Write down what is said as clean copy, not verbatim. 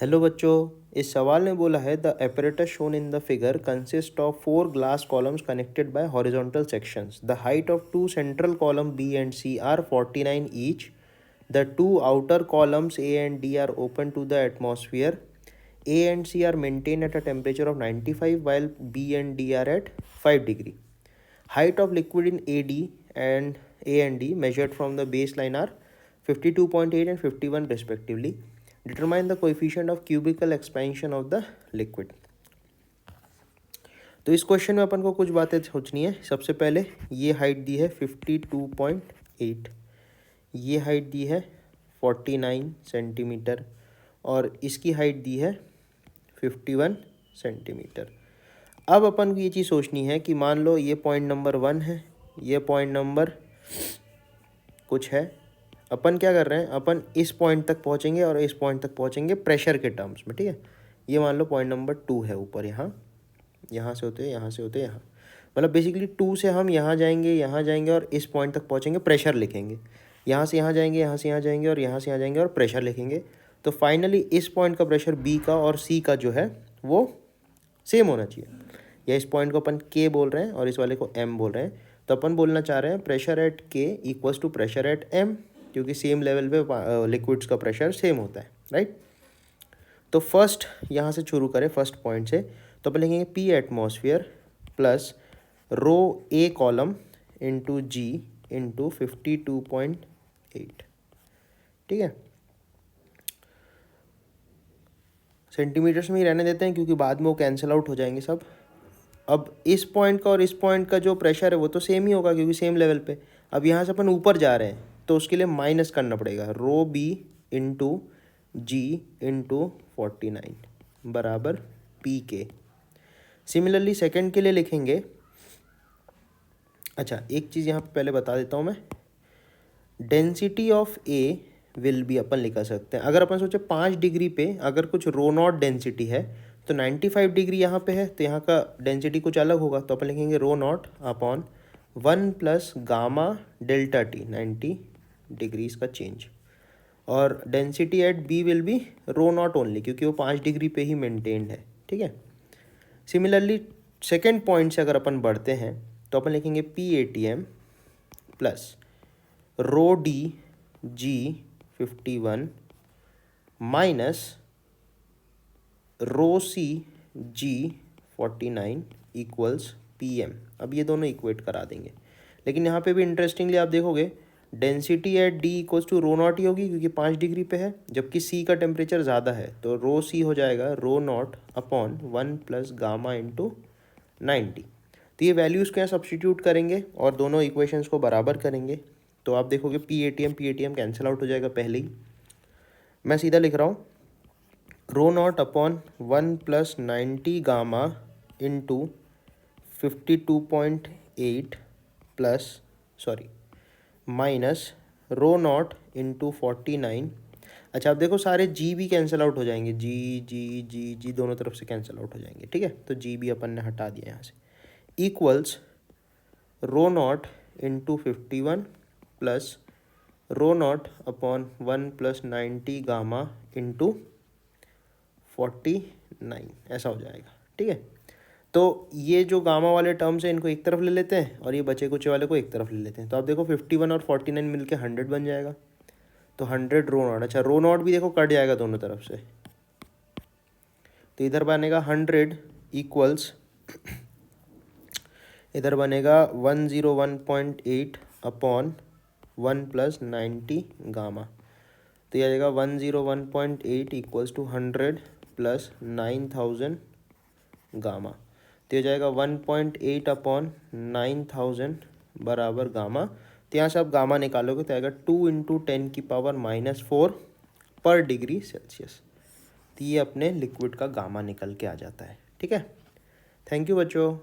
Hello बच्चों, इस सवाल में बोला है the apparatus shown in the figure consists of four glass columns connected by horizontal sections. The height of two central column B and C are 49 each. The two outer columns A and D are open to the atmosphere. A and C are maintained at a temperature of 95 while B and D are at 5 degree. Height of liquid in AD and A and D measured from the baseline are 52.8 and 51 respectively. Determine the coefficient of cubical expansion of the liquid. तो इस question में अपन को कुछ बातें सोचनी है। सबसे पहले ये हाइट दी है 52.8, ये हाइट दी है 49 सेंटीमीटर और इसकी हाइट दी है 51 सेंटीमीटर। अब अपन को ये चीज़ सोचनी है कि मान लो ये पॉइंट नंबर 1 है, ये पॉइंट नंबर कुछ है। अपन क्या कर रहे हैं, अपन इस पॉइंट तक पहुंचेंगे और इस पॉइंट तक पहुंचेंगे प्रेशर के टर्म्स में, ठीक है। ये मान लो पॉइंट नंबर 2 है ऊपर, यहाँ से होते यहाँ से होते यहाँ, मतलब बेसिकली 2 से हम यहाँ जाएंगे और इस पॉइंट तक पहुंचेंगे, प्रेशर लिखेंगे। यहाँ से यहाँ जाएंगे, यहाँ से यहाँ जाएंगे और यहाँ से यहाँ जाएंगे और प्रेशर लिखेंगे। तो फाइनली इस पॉइंट का प्रेशर बी का और सी का जो है वो सेम होना चाहिए। या इस पॉइंट को अपन के बोल रहे हैं और इस वाले को एम बोल रहे हैं। तो अपन बोलना चाह रहे हैं pressure at K equals to pressure at M, क्योंकि सेम लेवल पे लिक्विड्स का प्रेशर सेम होता है, राइट। तो फर्स्ट यहाँ से शुरू करें, फर्स्ट पॉइंट से। तो अपन लिखेंगे पी एटमॉस्फेयर प्लस रो ए कॉलम इंटू जी इंटू 52.8, ठीक है। सेंटीमीटर्स में ही रहने देते हैं क्योंकि बाद में वो कैंसिल आउट हो जाएंगे सब। अब इस पॉइंट का और इस पॉइंट का जो प्रेशर है वो तो सेम ही होगा क्योंकि सेम लेवल पे। अब यहाँ से अपन ऊपर जा रहे हैं तो उसके लिए माइनस करना पड़ेगा, रो बी इंटू जी इंटू 49 बराबर पी के। सिमिलरली सेकंड के लिए लिखेंगे। अच्छा, एक चीज़ यहाँ पे पहले बता देता हूँ मैं, density of A will be अपन लिखा सकते हैं। अगर अपन सोचे 5 डिग्री पे अगर कुछ रो नॉट डेंसिटी है तो 95 डिग्री यहाँ पे है तो यहाँ का डेंसिटी कुछ अलग होगा। तो अपन लिखेंगे rho naught upon 1 plus gamma delta T, 90 degrees का चेंज। और density at B will be rho naught only क्योंकि वो 5 डिग्री पे ही मेंटेन्ड है, ठीक है। सिमिलरली सेकेंड पॉइंट से अगर अपन बढ़ते हैं तो अपन लिखेंगे P A T M plus rho D G 51 minus rho C G 49 equals P M. अब ये दोनों इक्वेट करा देंगे। लेकिन यहाँ पे भी इंटरेस्टिंगली आप देखोगे density at D equals to rho naught ही होगी क्योंकि 5 डिग्री पे है, जबकि सी का टेम्परेचर ज़्यादा है तो रो सी हो जाएगा rho naught upon 1 plus gamma into 90। तो ये वैल्यूज़ को यहाँ सब्सटीट्यूट करेंगे और दोनों इक्वेशंस को बराबर करेंगे। तो आप देखोगे P A T M cancel out हो जाएगा पहले ही। मैं सीधा लिख रहा हूँ rho naught upon 1 plus 90 gamma into 52.8 plus minus rho naught into 49। अच्छा, अब देखो सारे जी भी कैंसिल आउट हो जाएंगे, जी जी जी जी दोनों तरफ से कैंसिल आउट हो जाएंगे, ठीक है। तो जी भी अपन ने हटा दिया यहाँ से, equals rho naught into 51 plus rho naught upon 1 plus 90 gamma into 49, ऐसा हो जाएगा, ठीक है। तो ये जो गामा वाले टर्म्स हैं इनको एक तरफ ले लेते हैं और ये बचे कुचे वाले को एक तरफ ले लेते हैं। तो आप देखो 51 और 49 मिलके 100 बन जाएगा। तो 100 रो नॉट, अच्छा रो नॉट भी देखो कट जाएगा दोनों तरफ से, तो इधर बनेगा 100 इक्वल्स, इधर बनेगा 101.8 अपॉन 1 प्लस 90 गामा। तो ये आ जाएगा 101.8 इक्वल्स टू 100 प्लस 9000 गामा। तो ये जाएगा 1.8 अपॉन 9000 बराबर गामा। तो यहाँ से आप गामा निकालोगे तो आएगा 2 इंटू 10 की पावर -4 पर डिग्री सेल्सियस। तो ये अपने लिक्विड का गामा निकल के आ जाता है, ठीक है। थैंक यू बच्चों।